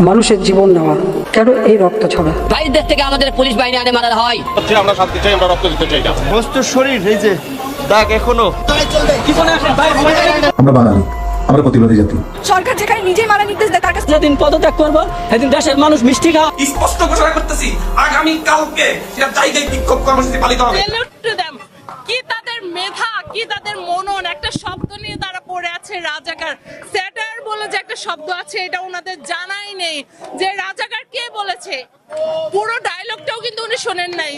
মানুষের জীবন নেওয়া কেন এই রক্ত ছড়া? বাইরের থেকে আমাদের পুলিশ বাহিনী আনে মারা হয়। আমরা শান্তি চাই, আমরা রক্ত দিতে চাই না। বস্তু শরীর এই যে দাগ এখনো। আমরা বাঙালি, আমরা প্রতিবাদী জাতি। সরকার যেখানে নিজেই মারা নির্দেশ দেয় তার কাছে যেদিন পদত্যাগ করবো সেদিন দেশের মানুষ মিষ্টি খাওয়া। স্পষ্ট ঘোষণা করতেছি, আগামী কালকে এটা জায়গায় বিক্ষোভ কর্মসূচি পালিত হবে। কি তাদের মেধা, কি তাদের মনন, একটা শব্দ নিয়ে তারা পড়ে আছে রাজাকার। স্যাটার বলে যে একটা শব্দ আছে এটা ওনাদের জানাই নেই যে রাজাকার কে বলেছে। পুরো ডায়লগটাও কিন্তু উনি শোনেন নাই।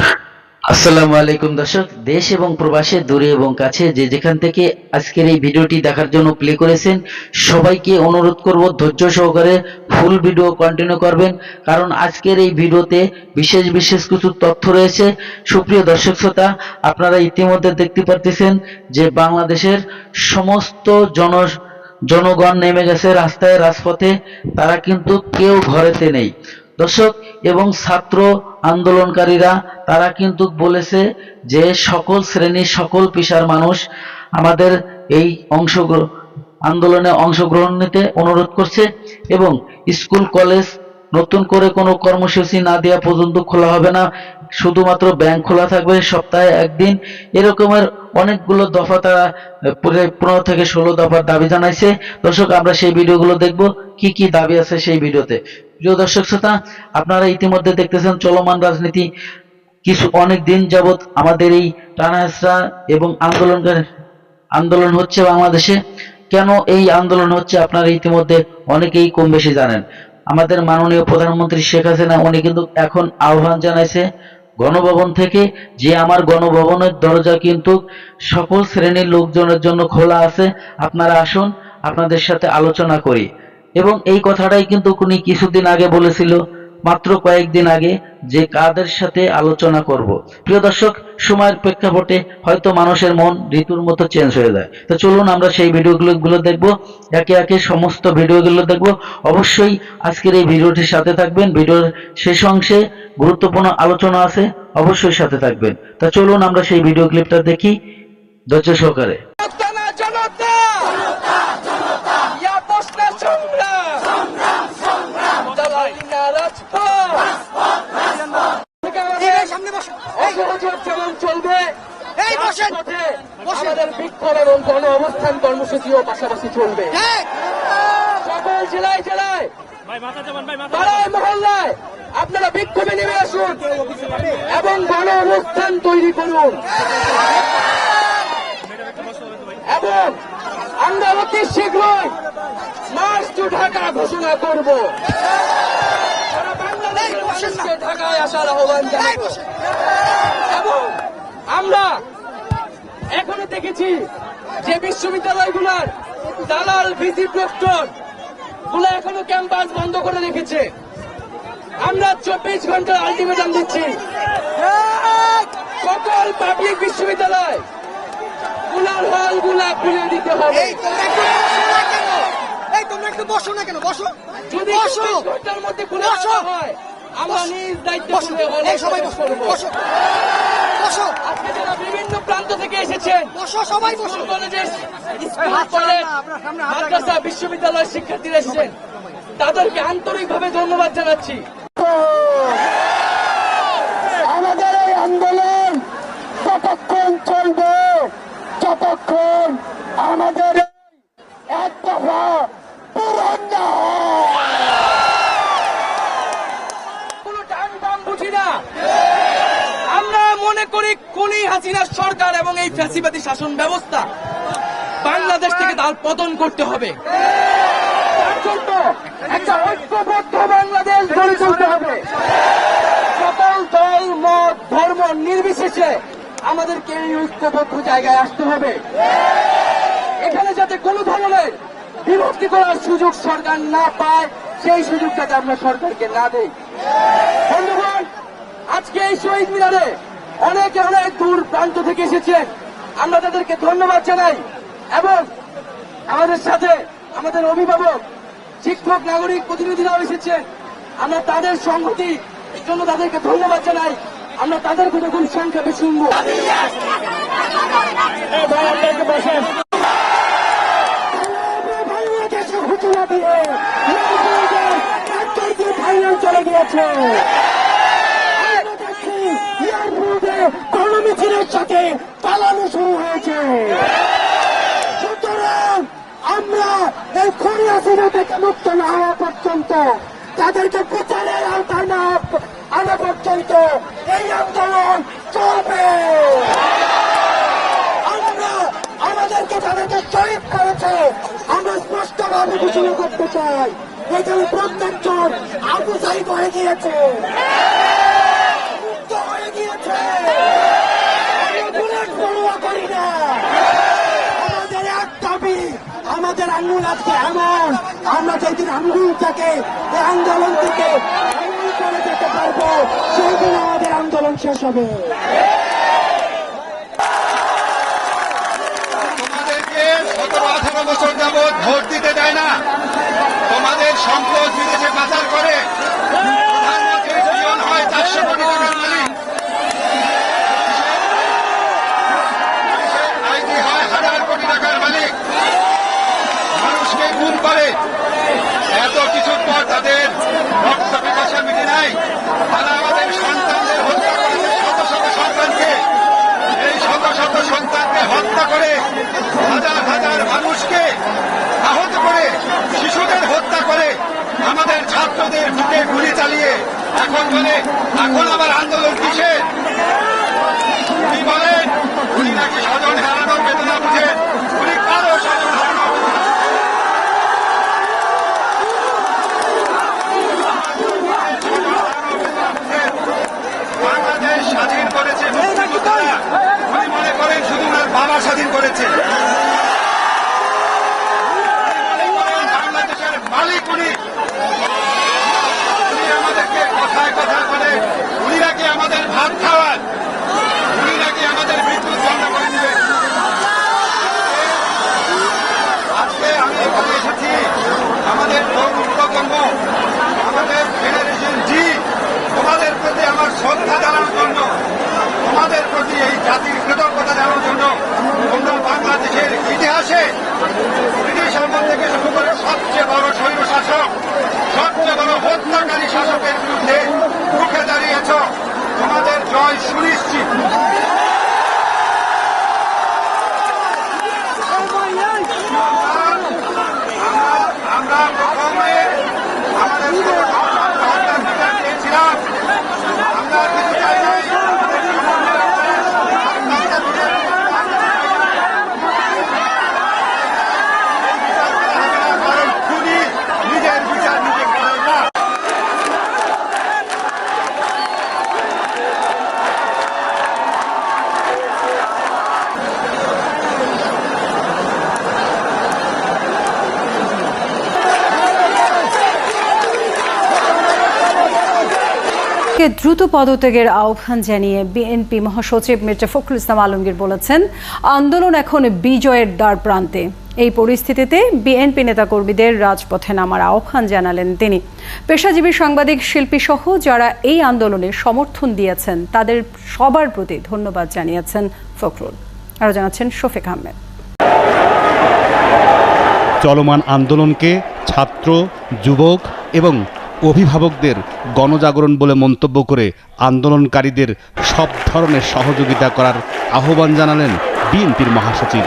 আসসালামু আলাইকুম দর্শক, দেশ এবং প্রবাসে, দূরে এবং কাছে যে যেখান থেকে আজকের এই ভিডিওটি দেখার জন্য প্লে করেছেন সবাইকে অনুরোধ করব ধৈর্য সহকারে ফুল ভিডিও কন্টিনিউ করবেন, কারণ আজকের এই ভিডিওতে বিশেষ বিশেষ কিছু তথ্য রয়েছে। সুপ্রিয় দর্শক শ্রোতা, আপনারা ইতিমধ্যে দেখতে পারতেছেন যে বাংলাদেশের সমস্ত জনগণ নেমে গেছে রাস্তায়, রাজপথে। তারা কিন্তু কেউ ঘরেতে নেই দর্শক। এবং ছাত্র আন্দোলনকারীরা তারা কিন্তু বলেছে যে সকল শ্রেণীর সকল পেশার মানুষ আমাদের এই আন্দোলনে অংশগ্রহণ নিতে অনুরোধ করছে, এবং স্কুল কলেজ নতুন করে কোনো কর্মসূচি না দেওয়া পর্যন্ত খোলা হবে না, শুধুমাত্র ব্যাংক খোলা থাকবে সপ্তাহে একদিন। এরকমের অনেকগুলো দফা তারা 15 থেকে 16 দফার দাবি জানাইছে। দর্শক, আমরা সেই ভিডিওগুলো দেখব কি কি দাবি আছে সেই ভিডিওতে। প্রিয় দর্শক শ্রোতা, আপনারা ইতিমধ্যে দেখতেছেন চলমান রাজনীতি কিছু অনেক দিন যাবত আমাদের এই টানা হেঁচড়া এবং আন্দোলন হচ্ছে বাংলাদেশে। কেন এই আন্দোলন হচ্ছে আপনারা ইতিমধ্যে অনেকেই কম বেশি জানেন। আমাদের মাননীয় প্রধানমন্ত্রী শেখ হাসিনা উনি কিন্তু এখন আহ্বান জানাইছে গণভবন থেকে যে আমার গণভবনের দরজা কিন্তু সকল শ্রেণীর লোকজনের জন্য খোলা আছে, আপনারা আসুন, আপনাদের সাথে আলোচনা করি। এবং এই কথাটাই কিন্তু উনি কিছুদিন আগে বলেছিল, মাত্র কয়েকদিন আগে, যে কাদের সাথে আলোচনা করব। প্রিয় দর্শক, সময়ের প্রেক্ষাপটে হয়তো মানুষের মন ঋতুর মতো চেঞ্জ হয়ে যায়। তো চলুন আমরা সেই ভিডিওগুলো দেখব, একে একে সমস্ত ভিডিওগুলো দেখব। অবশ্যই আজকের এই ভিডিওটির সাথে থাকবেন, ভিডিওর শেষ অংশে গুরুত্বপূর্ণ আলোচনা আছে, অবশ্যই সাথে থাকবেন। তা চলুন আমরা সেই ভিডিও ক্লিপটা দেখি ধৈর্য সহকারে। আমাদের বিক্ষোভ এবং গণ অবস্থান কর্মসূচিও পাশাপাশি চলবে। সকল জেলায় জেলায়, পাড়ায় মহল্লায় আপনারা বিক্ষোভে নেমে আসুন এবং গণ অবস্থান তৈরি করুন। এবং আমরা অতি শীঘ্রই মার্চ টু ঢাকা ঘোষণা করব। সারা বাংলাদেশের মানুষকে ঢাকায় আসার আহ্বান জানাবো। এবং আমরা এখনো দেখেছি যে বিশ্ববিদ্যালয়গুলোর দালাল ভিসি প্রক্টর গুলো এখনো ক্যাম্পাস বন্ধ করে রেখেছে। আমরা 24 ঘন্টার আলটিমেটাম দিচ্ছি, সকল পাবলিক বিশ্ববিদ্যালয় গুলার হল গুলা খুলে দিতে হবে। তোমরা একটু বসো না কেন? বসো, যদি 24 ঘন্টার মধ্যে খুলে দেওয়া হয় আমরা নিজ দায়িত্বে সবাই বসো। আজকে যারা বিভিন্ন প্রান্ত থেকে এসেছেন, সবাই বসো। কলেজের স্কুল, কলেজ, মাদ্রাসা, বিশ্ববিদ্যালয়ের শিক্ষার্থীরা এসেছেন, তাদেরকে আন্তরিকভাবে ধন্যবাদ জানাচ্ছি। আমাদের এই আন্দোলন ততক্ষণ চলবে যতক্ষণ আমাদের এক দফা পূরণ না হয়। কোনো টান দাম বুঝি না। আমরা মনে করি খুনি হাসিনার সরকার এবং এই ফ্যাসিবাদী শাসন ব্যবস্থা বাংলাদেশ থেকে তার পতন করতে হবে। তার জন্য একটা ঐক্যবদ্ধ বাংলাদেশ গড়ে তুলতে হবে। সকল দল, মত, ধর্ম নির্বিশেষে আমাদেরকে এই ঐক্যবদ্ধ জায়গায় আসতে হবে। এখানে যাতে কোনো ধরনের বিভক্তি করার সুযোগ সরকার না পায়, সেই সুযোগ যাতে আমরা সরকারকে না দেই। বন্ধুগণ, আজকে এই শহীদ মিনারে অনেকে অনেক দূর প্রান্ত থেকে এসেছেন, আমরা তাদেরকে ধন্যবাদ জানাই। এবং আমাদের সাথে আমাদের অভিভাবক, শিক্ষক, নাগরিক প্রতিনিধিরাও এসেছেন, আমরা তাদের সংহতির জন্য তাদেরকে ধন্যবাদ জানাই। আমরা তাদের কথা খুব সংক্ষেপে শুনবো। বাংলাদেশের ঘোষণা দিয়ে ফাইনাল চলে গিয়েছে। গণমিছিলের সাথে পালানো শুরু হয়েছে। সুতরাং আমরা এই খুনি হাসিনা থেকে মুক্ত না হওয়া পর্যন্ত, তাদেরকে বিচারের আওতায় না আনা পর্যন্ত এই আন্দোলন চলবে। আমরা আমাদেরকে তাদেরকে শহীদ করেছে, আমরা স্পষ্টভাবে ঘোষণা করতে চাই, এখানে প্রত্যেকজন আবু সাইদ হয়ে গিয়েছে, মুক্ত হয়ে গিয়েছে। আমরা বুলেট পড়ুয়া করি না। আমাদের এক দাবি, আমাদের আঙ্গুল আজকে এমন, আমরা যেদিন আঙ্গুলটাকে এই আন্দোলন থেকে এমন করে যেতে পারবো, সেই দিন আমাদের আন্দোলন শেষ হবে। তোমাদেরকে 17-18 বছর যাবৎ ভোট দিতে দেয় না, তোমাদের সম্পদ বিদেশে পাচার করে। প্রধানমন্ত্রীর পিয়ন হয় 400 কোটি টাকার মালিক, আইটি হয় 1000 কোটি টাকার মালিক, মানুষকে খুন করে। এত কিছুর পর তাদের রক্ত পিপাসা মিটে নাই। তারা আমাদের সন্তানদের হত্যা করেছে, শত শত সন্তানকে। এই শত শত সন্তানকে হত্যা করে, হাজার হাজার মানুষকে আহত করে, শিশুদের হত্যা করে, আমাদের ছাত্রদের বুকে গুলি চালিয়ে এখন বলে এখন আবার আন্দোলন কিসের? উনি বলেন উনি নাকি স্বজন হারানোর বেদনা বুঝে, উনি কারো স্বজন হারানো বাংলাদেশ স্বাধীন করেছে মুক্তিযোদ্ধারা। উনি মনে করেন শুধু ওনার বাবা স্বাধীন করেছে। বাংলাদেশের মালিক উনি। উনি আমাদেরকে কথায় কথা বলে উনি নাকি আমাদের ভাত খাওয়ান, উনি নাকি আমাদের বিদ্যুৎ বন্ধ করে দিবেন। আজকে আমি এখানে এসেছি আমাদের তরুণ প্রজন্ম, আমাদের জেনারেশন জি, তোমাদের প্রতি আমার শ্রদ্ধা জানানোর জন্য, তোমাদের প্রতি এই জাতির কৃতজ্ঞতা জানানোর জন্য। তোমরা বাংলাদেশের ইতিহাসে ব্রিটিশ আমল থেকে শুরু করে সবচেয়ে বড় স্বৈর শাসক, সবচেয়ে বড় হত্যাকারী শাসকের বিরুদ্ধে রুখে দাঁড়িয়েছ। তোমাদের জয় সুনিশ্চিত। আমরা প্রথমে আমাদের চেয়েছিলাম, আমরা কিছু চাই নাই। কারণ খুনি নিজের বিচার নিজে করে না। দ্রুত পদত্যাগের আহ্বান জানিয়ে বিএনপি মহাসচিব মির্জা ফখরুল ইসলাম আলমগীর বলেছেন, আন্দোলন এখন বিজয়ের দ্বার প্রান্তে। এই পরিস্থিতিতে বিএনপি নেতাকর্মীদের রাজপথে নামার আহ্বান জানালেন তিনি। পেশাজীবী সাংবাদিক, শিল্পী সহ যারা এই আন্দোলনে সমর্থন দিয়েছেন তাদের সবার প্রতি ধন্যবাদ জানিয়েছেন ফখরুল। আরও জানাচ্ছেন শফিক আহমেদ। চলমান আন্দোলনকে ছাত্র, যুবক এবং অভিভাবকদের গণজাগরণ বলে মন্তব্য করে আন্দোলনকারীদের সব ধরনের সহযোগিতা করার আহ্বান জানালেন বিএনপির মহাসচিব।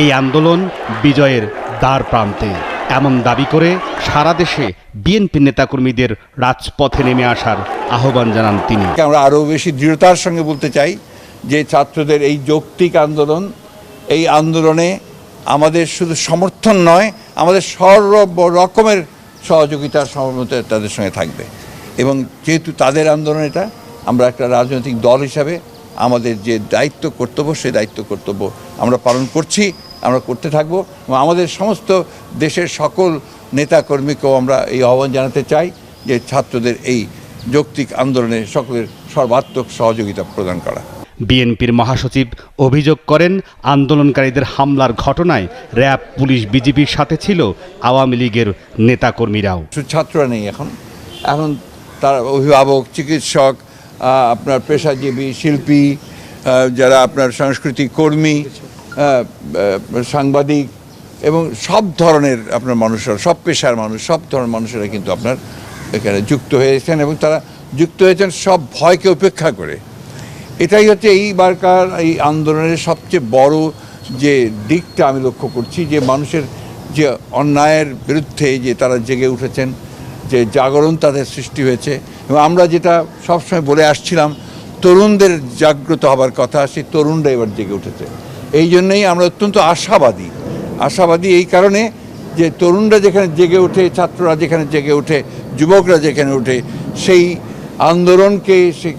এই আন্দোলন বিজয়ের দ্বার প্রান্তে এমন দাবি করে সারা দেশে বিএনপি নেতাকর্মীদের রাজপথে নেমে আসার আহ্বান জানান তিনি। আমরা আরও বেশি দৃঢ়তার সঙ্গে বলতে চাই যে ছাত্রদের এই যৌক্তিক আন্দোলন, এই আন্দোলনে আমাদের শুধু সমর্থন নয়, আমাদের সর্ব রকমের সহযোগিতার সহমত তাদের সঙ্গে থাকবে। এবং যেহেতু তাদের আন্দোলন এটা, আমরা একটা রাজনৈতিক দল হিসাবে আমাদের যে দায়িত্ব কর্তব্য, সেই দায়িত্ব কর্তব্য আমরা পালন করছি, আমরা করতে থাকবো। এবং আমাদের সমস্ত দেশের সকল নেতাকর্মীকেও আমরা এই আহ্বান জানাতে চাই যে ছাত্রদের এই যৌক্তিক আন্দোলনে সকলের সর্বাত্মক সহযোগিতা প্রদান করা। বিএনপির মহাসচিব অভিযোগ করেন, আন্দোলনকারীদের হামলার ঘটনায় র্যাব, পুলিশ, বিজিবির সাথে ছিল আওয়ামী লীগের নেতাকর্মীরাও। ছাত্ররা নেই এখন তার অভিভাবক, চিকিৎসক, আপনার পেশাজীবী, শিল্পী, যারা আপনার সাংস্কৃতিক কর্মী, সাংবাদিক এবং সব ধরনের আপনার মানুষরা, সব পেশার মানুষ, সব ধরনের মানুষেরা কিন্তু আপনার এখানে যুক্ত হয়েছেন এবং তারা যুক্ত হয়েছেন সব ভয়কে উপেক্ষা করে। এটাই হচ্ছে এইবারকার এই আন্দোলনের সবচেয়ে বড় যে দিকটা আমি লক্ষ্য করছি, যে মানুষের যে অন্যায়ের বিরুদ্ধে যে তারা জেগে উঠেছেন, যে জাগরণ তাদের সৃষ্টি হয়েছে। এবং আমরা যেটা সবসময় বলে আসছিলাম, তরুণদের জাগ্রত হবার কথা, সেই তরুণরা এবার জেগে উঠেছে। এই জন্যই আমরা অত্যন্ত আশাবাদী এই কারণে যে তরুণরা যেখানে জেগে ওঠে, ছাত্ররা যেখানে জেগে ওঠে, যুবকরা যেখানে ওঠে, সেই আন্দোলনকে সে